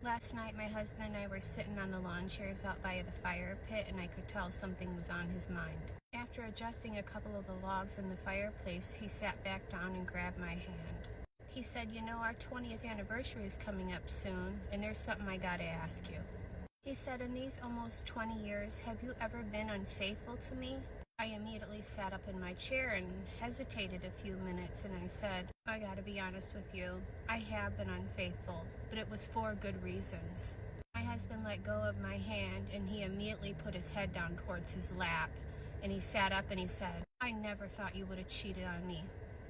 Last night, my husband and I were sitting on the lawn chairs out by the fire pit, and I could tell something was on his mind. After adjusting a couple of the logs in the fireplace, he sat back down and grabbed my hand. He said, "You know, our 20th anniversary is coming up soon, and there's something I gotta ask you." He said, "In these almost 20 years, have you ever been unfaithful to me?" I immediately sat up in my chair and hesitated a few minutes, and I said, "I gotta be honest with you. I have been unfaithful, but it was for good reasons." My husband let go of my hand, and he immediately put his head down towards his lap, and he sat up and he said, "I never thought you would have cheated on me.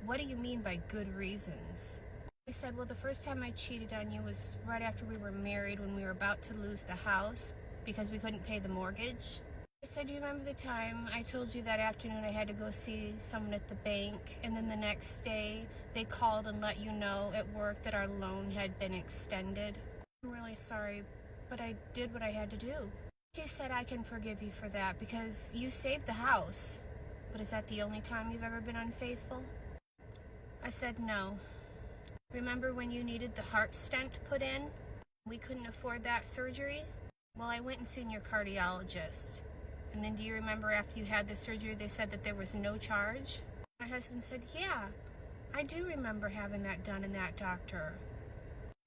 What do you mean by good reasons?" I said, "Well, the first time I cheated on you was right after we were married, when we were about to lose the house because we couldn't pay the mortgage." I said, "Do you remember the time I told you that afternoon I had to go see someone at the bank, and then the next day they called and let you know at work that our loan had been extended? I'm really sorry, but I did what I had to do." He said, "I can forgive you for that because you saved the house. But is that the only time you've ever been unfaithful?" I said, "No. Remember when you needed the heart stent put in? We couldn't afford that surgery? Well, I went and seen your cardiologist. And then do you remember after you had the surgery, they said that there was no charge?" My husband said, "Yeah, I do remember having that done in that doctor.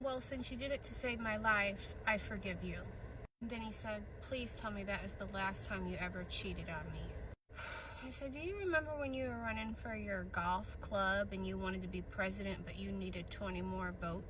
Well, since you did it to save my life, I forgive you." And then he said, "Please tell me that is the last time you ever cheated on me." I said, "Do you remember when you were running for your golf club and you wanted to be president, but you needed 20 more votes?